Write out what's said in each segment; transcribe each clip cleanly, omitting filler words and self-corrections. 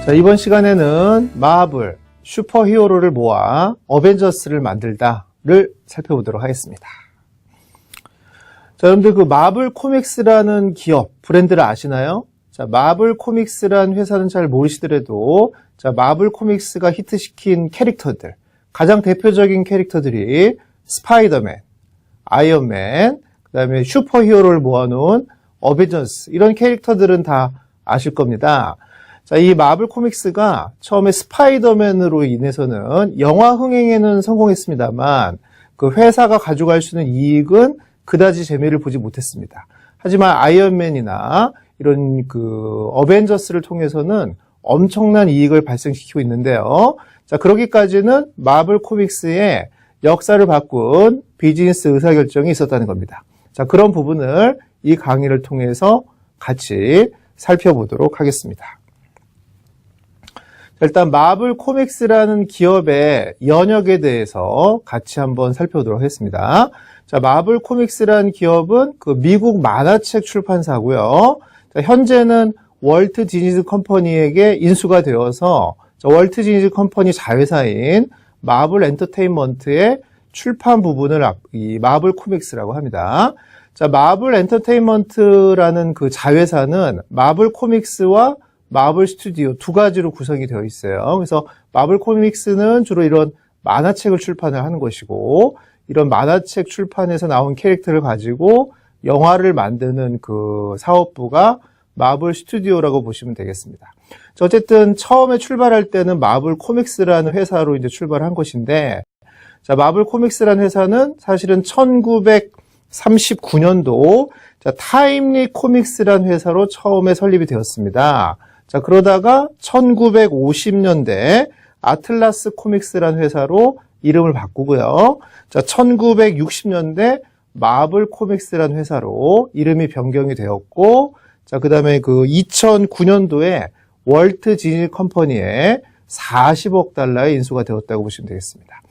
자, 이번 시간에는 마블 슈퍼히어로를 모아 어벤져스를 만들다를 살펴보도록 하겠습니다. 자, 여러분들 그 마블 코믹스라는 기업, 브랜드를 아시나요? 자, 마블 코믹스라는 회사는 잘 모르시더라도 자, 마블 코믹스가 히트시킨 캐릭터들, 가장 대표적인 캐릭터들이 스파이더맨, 아이언맨, 그 다음에 슈퍼히어로를 모아놓은 어벤져스, 이런 캐릭터들은 다 아실 겁니다. 자, 이 마블 코믹스가 처음에 스파이더맨으로 인해서는 영화 흥행에는 성공했습니다만 그 회사가 가져갈 수 있는 이익은 그다지 재미를 보지 못했습니다. 하지만 아이언맨이나 이런 그 어벤져스를 통해서는 엄청난 이익을 발생시키고 있는데요. 자, 그러기까지는 마블 코믹스의 역사를 바꾼 비즈니스 의사결정이 있었다는 겁니다. 자, 그런 부분을 이 강의를 통해서 같이 살펴보도록 하겠습니다. 일단 마블 코믹스라는 기업의 연역에 대해서 같이 한번 살펴보도록 하겠습니다. 자, 마블 코믹스라는 기업은 그 미국 만화책 출판사고요. 자, 현재는 월트 디즈니 컴퍼니에게 인수가 되어서 월트 디즈니 컴퍼니 자회사인 마블 엔터테인먼트의 출판 부분을 이 마블 코믹스라고 합니다. 자, 마블 엔터테인먼트라는 그 자회사는 마블 코믹스와 마블 스튜디오 두 가지로 구성이 되어 있어요. 그래서 마블 코믹스는 주로 이런 만화책을 출판을 하는 것이고, 이런 만화책 출판에서 나온 캐릭터를 가지고 영화를 만드는 그 사업부가 마블 스튜디오라고 보시면 되겠습니다. 어쨌든 처음에 출발할 때는 마블 코믹스라는 회사로 이제 출발한 것인데, 자, 마블 코믹스라는 회사는 사실은 1939년도 자, 타임리 코믹스라는 회사로 처음에 설립이 되었습니다. 자, 그러다가 1950년대 아틀라스 코믹스라는 회사로 이름을 바꾸고요. 자, 1960년대 마블 코믹스라는 회사로 이름이 변경이 되었고, 자, 그 다음에 그 2009년도에 월트 디즈니 컴퍼니에 40억 달러의 인수가 되었다고 보시면 되겠습니다.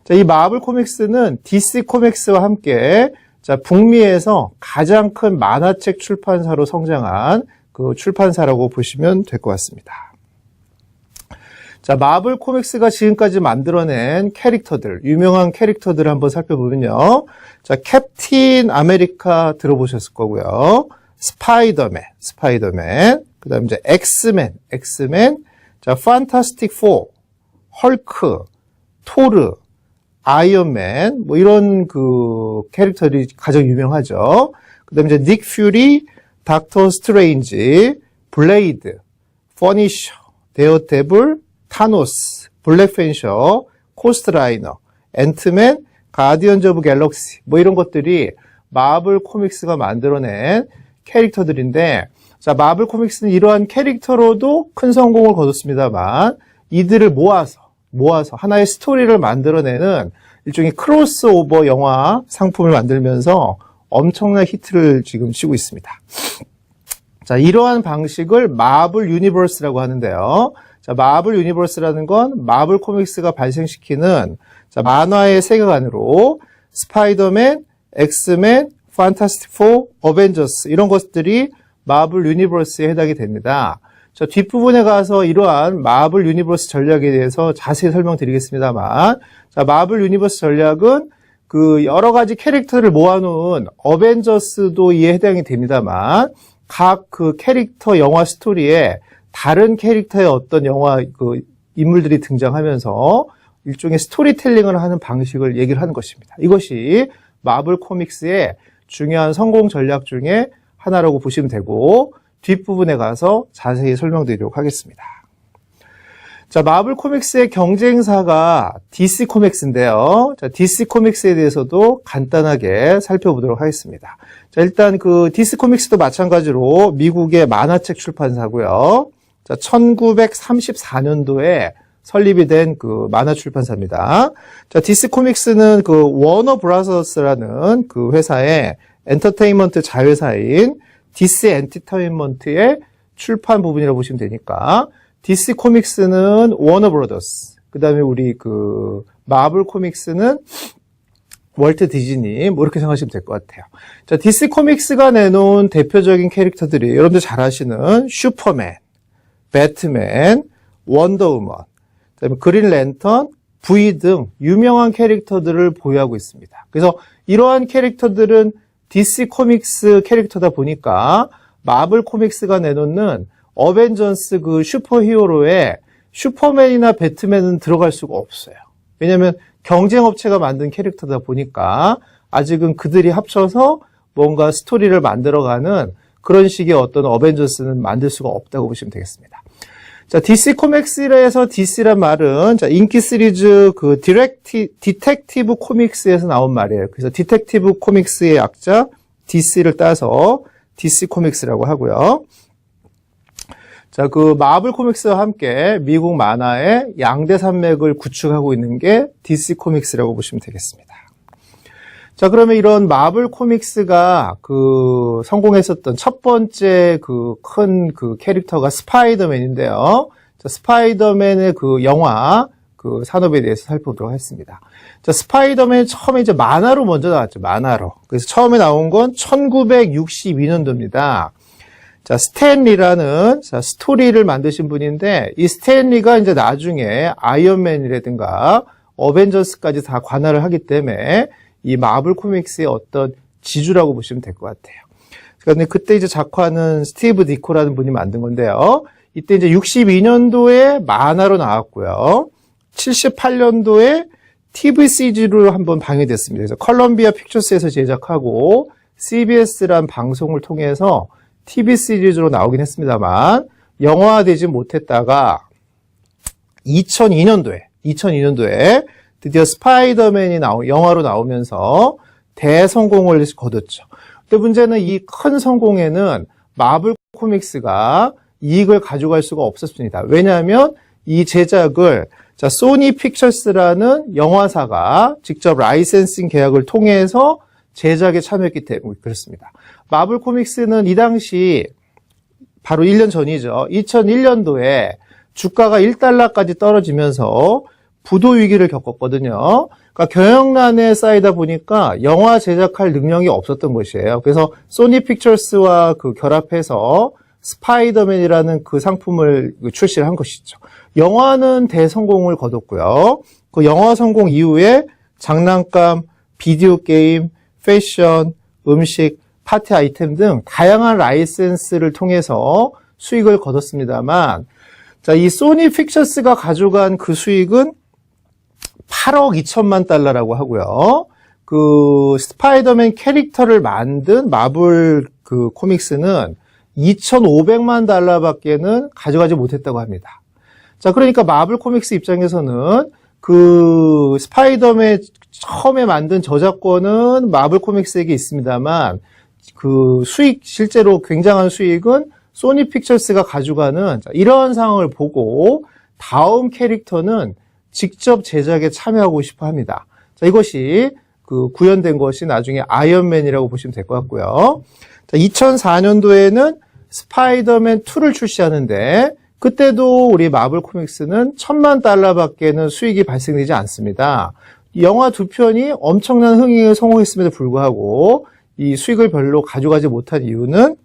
자, 이 마블 코믹스는 DC 코믹스와 함께 자, 북미에서 가장 큰 만화책 출판사로 성장한 그 출판사라고 보시면 될 것 같습니다. 자, 마블 코믹스가 지금까지 만들어낸 캐릭터들, 유명한 캐릭터들을 한번 살펴보면요. 자, 캡틴 아메리카 들어보셨을 거고요. 스파이더맨, 그 다음에 이제 엑스맨, 자, 판타스틱 4, 헐크, 토르, 아이언맨, 뭐 이런 그 캐릭터들이 가장 유명하죠. 그 다음에 이제 닉 퓨리, 닥터 스트레인지, 블레이드, 퍼니셔, 데어데블, 타노스, 블랙팬셔, 코스트라이너, 앤트맨, 가디언즈 오브 갤럭시, 뭐 이런 것들이 마블 코믹스가 만들어낸 캐릭터들인데, 자, 마블 코믹스는 이러한 캐릭터로도 큰 성공을 거뒀습니다만, 이들을 모아서 하나의 스토리를 만들어내는 일종의 크로스오버 영화 상품을 만들면서 엄청난 히트를 지금 치고 있습니다. 자, 이러한 방식을 마블 유니버스라고 하는데요. 자, 마블 유니버스라는 건 마블 코믹스가 발생시키는 자, 만화의 세계관으로 스파이더맨, 엑스맨, 판타스틱 4, 어벤져스 이런 것들이 마블 유니버스에 해당이 됩니다. 자, 뒷부분에 가서 이러한 마블 유니버스 전략에 대해서 자세히 설명드리겠습니다만, 자, 마블 유니버스 전략은 그 여러 가지 캐릭터를 모아놓은 어벤져스도 이에 해당이 됩니다만, 각 그 캐릭터 영화 스토리에 다른 캐릭터의 어떤 영화 그 인물들이 등장하면서 일종의 스토리텔링을 하는 방식을 얘기를 하는 것입니다. 이것이 마블 코믹스의 중요한 성공 전략 중에 하나라고 보시면 되고, 뒷부분에 가서 자세히 설명드리도록 하겠습니다. 자, 마블 코믹스의 경쟁사가 DC 코믹스인데요. 자, DC 코믹스에 대해서도 간단하게 살펴보도록 하겠습니다. 자, 일단 그 DC 코믹스도 마찬가지로 미국의 만화책 출판사고요. 자, 1934년도에 설립이 된 그 만화 출판사입니다. 자, DC 코믹스는 그 워너 브라더스라는 그 회사의 엔터테인먼트 자회사인 DC 엔터테인먼트의 출판 부분이라고 보시면 되니까, DC 코믹스는 워너 브라더스, 그 다음에 우리 그 마블 코믹스는 월트 디즈니, 뭐 이렇게 생각하시면 될 것 같아요. 자, DC 코믹스가 내놓은 대표적인 캐릭터들이 여러분들 잘 아시는 슈퍼맨, 배트맨, 원더우먼, 그다음에 그린 랜턴, V 등 유명한 캐릭터들을 보유하고 있습니다. 그래서 이러한 캐릭터들은 DC 코믹스 캐릭터다 보니까 마블 코믹스가 내놓는 어벤져스 그 슈퍼히어로에 슈퍼맨이나 배트맨은 들어갈 수가 없어요. 왜냐하면 경쟁업체가 만든 캐릭터다 보니까 아직은 그들이 합쳐서 뭔가 스토리를 만들어가는 그런 식의 어떤 어벤져스는 만들 수가 없다고 보시면 되겠습니다. 자, DC 코믹스에서 DC란 말은 자, 인기 시리즈 그 디텍티브 코믹스에서 나온 말이에요. 그래서 디텍티브 코믹스의 약자 DC를 따서 DC 코믹스라고 하고요. 자, 그 마블 코믹스와 함께 미국 만화의 양대 산맥을 구축하고 있는 게 DC 코믹스라고 보시면 되겠습니다. 자, 그러면 이런 마블 코믹스가 그 성공했었던 첫 번째 그 큰 그 캐릭터가 스파이더맨인데요. 자, 스파이더맨의 그 영화 그 산업에 대해서 살펴보도록 하겠습니다. 자, 스파이더맨 처음에 이제 만화로 먼저 나왔죠. 만화로. 그래서 처음에 나온 건 1962년도입니다. 자, 스탠리라는 자, 스토리를 만드신 분인데 이 스탠리가 이제 나중에 아이언맨이라든가 어벤져스까지 다 관할을 하기 때문에 이 마블 코믹스의 어떤 지주라고 보시면 될 것 같아요. 그런데 그때 이제 작화는 스티브 디코라는 분이 만든 건데요. 이때 이제 62년도에 만화로 나왔고요. 78년도에 TV 시리즈로 한번 방영됐습니다. 그래서 컬럼비아 픽처스에서 제작하고 CBS란 방송을 통해서 TV 시리즈로 나오긴 했습니다만 영화화되지 못했다가 2002년도에 드디어 스파이더맨이 영화로 나오면서 대성공을 거뒀죠. 근데 문제는 이 큰 성공에는 마블 코믹스가 이익을 가져갈 수가 없었습니다. 왜냐하면 이 제작을 자, 소니 픽처스라는 영화사가 직접 라이센싱 계약을 통해서 제작에 참여했기 때문에 그렇습니다. 마블 코믹스는 이 당시 바로 1년 전이죠. 2001년도에 주가가 1달러까지 떨어지면서 부도 위기를 겪었거든요. 그러니까 경영난에 쌓이다 보니까 영화 제작할 능력이 없었던 것이에요. 그래서 소니 픽처스와 그 결합해서 스파이더맨이라는 그 상품을 출시를 한 것이죠. 영화는 대성공을 거뒀고요. 그 영화 성공 이후에 장난감, 비디오 게임, 패션, 음식, 파티 아이템 등 다양한 라이센스를 통해서 수익을 거뒀습니다만, 자, 이 소니 픽처스가 가져간 그 수익은 8억 2천만 달러라고 하고요. 그 스파이더맨 캐릭터를 만든 마블 그 코믹스는 2,500만 달러밖에는 가져가지 못했다고 합니다. 자, 그러니까 마블 코믹스 입장에서는 그 스파이더맨 처음에 만든 저작권은 마블 코믹스에게 있습니다만 그 수익, 실제로 굉장한 수익은 소니 픽처스가 가져가는 이런 상황을 보고 다음 캐릭터는 직접 제작에 참여하고 싶어 합니다. 자, 이것이 그 구현된 것이 나중에 아이언맨이라고 보시면 될 것 같고요. 자, 2004년도에는 스파이더맨 2를 출시하는데 그때도 우리 마블 코믹스는 1,000만 달러밖에는 수익이 발생되지 않습니다. 영화 두 편이 엄청난 흥행에 성공했음에도 불구하고 이 수익을 별로 가져가지 못한 이유는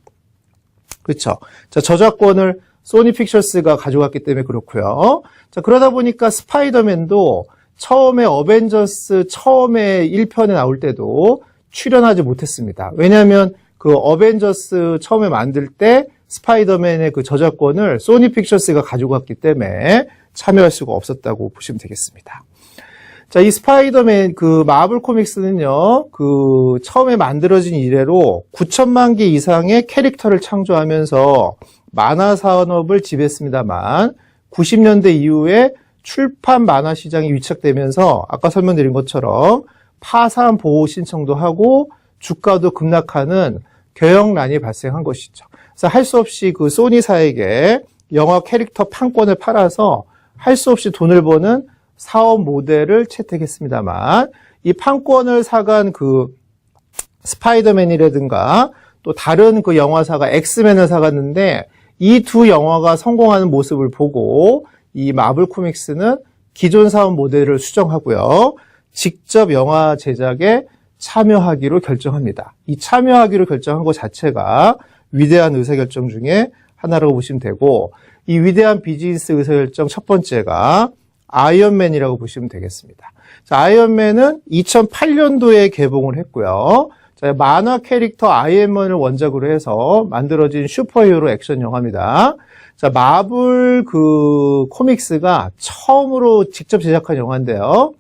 그렇죠. 자, 저작권을 소니 픽처스가 가져갔기 때문에 그렇고요. 자, 그러다 보니까 스파이더맨도 처음에 어벤져스 처음에 1편에 나올 때도 출연하지 못했습니다. 왜냐하면 그 어벤져스 처음에 만들 때 스파이더맨의 그 저작권을 소니 픽처스가 가져갔기 때문에 참여할 수가 없었다고 보시면 되겠습니다. 자, 이 스파이더맨 그 마블 코믹스는요, 그 처음에 만들어진 이래로 9천만 개 이상의 캐릭터를 창조하면서 만화 산업을 지배했습니다만 90년대 이후에 출판 만화 시장이 위축되면서 아까 설명드린 것처럼 파산 보호 신청도 하고 주가도 급락하는 경영난이 발생한 것이죠. 그래서 할 수 없이 그 소니사에게 영화 캐릭터 판권을 팔아서 할 수 없이 돈을 버는 사업 모델을 채택했습니다만 이 판권을 사간 그 스파이더맨이라든가 또 다른 그 영화사가 엑스맨을 사갔는데 이 두 영화가 성공하는 모습을 보고 이 마블 코믹스는 기존 사업 모델을 수정하고요. 직접 영화 제작에 참여하기로 결정합니다. 이 참여하기로 결정한 것 자체가 위대한 의사결정 중에 하나라고 보시면 되고 이 위대한 비즈니스 의사결정 첫 번째가 아이언맨이라고 보시면 되겠습니다. 자, 아이언맨은 2008년도에 개봉을 했고요. 자, 만화 캐릭터 아이언맨을 원작으로 해서 만들어진 슈퍼히어로 액션 영화입니다. 자, 마블 코믹스가 처음으로 직접 제작한 영화인데요.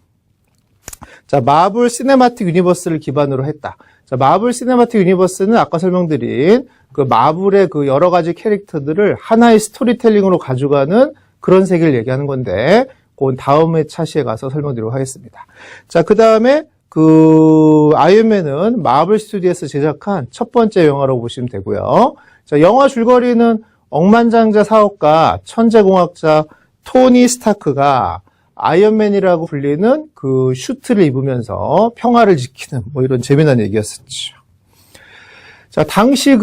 자, 마블 시네마틱 유니버스를 기반으로 했다. 자, 마블 시네마틱 유니버스는 아까 설명드린 마블의 여러 가지 캐릭터들을 하나의 스토리텔링으로 가져가는 그런 세계를 얘기하는 건데, 그건 다음에 차시에 가서 설명드리도록 하겠습니다. 자, 그 다음에 아이언맨은 마블 스튜디오에서 제작한 첫 번째 영화라고 보시면 되고요. 자, 영화 줄거리는 억만장자 사업가, 천재공학자 토니 스타크가 아이언맨이라고 불리는 슈트를 입으면서 평화를 지키는 이런 재미난 얘기였었죠. 자, 당시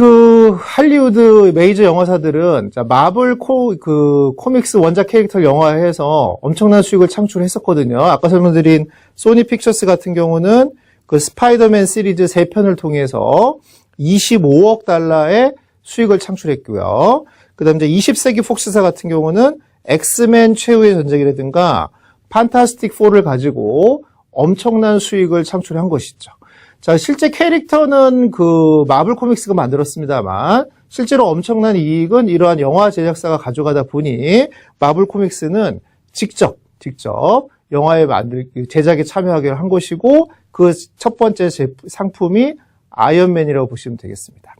할리우드 메이저 영화사들은 마블 코믹스 원작 캐릭터를 영화화해서 엄청난 수익을 창출했었거든요. 아까 설명드린 소니 픽처스 같은 경우는 스파이더맨 시리즈 3편을 통해서 25억 달러의 수익을 창출했고요. 그 다음에 20세기 폭스사 같은 경우는 엑스맨 최후의 전쟁이라든가 판타스틱 4를 가지고 엄청난 수익을 창출한 것이죠. 자, 실제 캐릭터는 마블 코믹스가 만들었습니다만 실제로 엄청난 이익은 이러한 영화 제작사가 가져가다 보니 마블 코믹스는 직접 영화에 제작에 참여하게 한 것이고 그 첫 번째 상품이 아이언맨이라고 보시면 되겠습니다.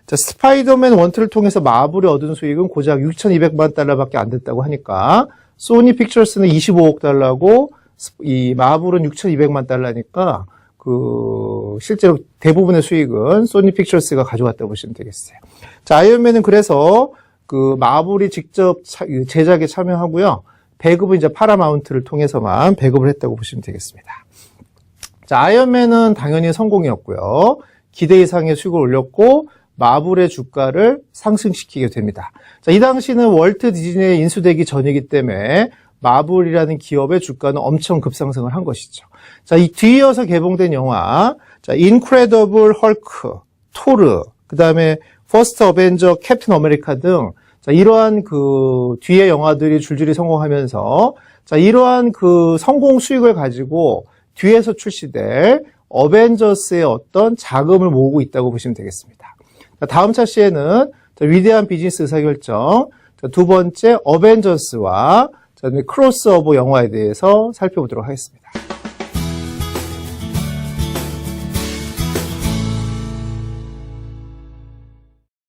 자, 스파이더맨 1,2를 통해서 마블이 얻은 수익은 고작 6,200만 달러밖에 안 됐다고 하니까 소니 픽처스는 25억 달러고 이 마블은 6,200만 달러니까 실제로 대부분의 수익은 소니 픽처스가 가져갔다고 보시면 되겠어요. 자, 아이언맨은 그래서 마블이 직접 제작에 참여하고요. 배급은 이제 파라마운트를 통해서만 배급을 했다고 보시면 되겠습니다. 자, 아이언맨은 당연히 성공이었고요. 기대 이상의 수익을 올렸고 마블의 주가를 상승시키게 됩니다. 자, 이 당시는 월트 디즈니에 인수되기 전이기 때문에 마블이라는 기업의 주가는 엄청 급상승을 한 것이죠. 자, 이 뒤이어서 개봉된 영화, 자, 인크레더블 헐크, 토르, 그 다음에 퍼스트 어벤져, 캡틴 아메리카 등, 자, 이러한 뒤의 영화들이 줄줄이 성공하면서, 자, 이러한 성공 수익을 가지고 뒤에서 출시될 어벤져스의 어떤 자금을 모으고 있다고 보시면 되겠습니다. 자, 다음 차시에는 위대한 비즈니스 의사결정, 자, 두 번째 어벤져스와 크로스오버 영화에 대해서 살펴보도록 하겠습니다.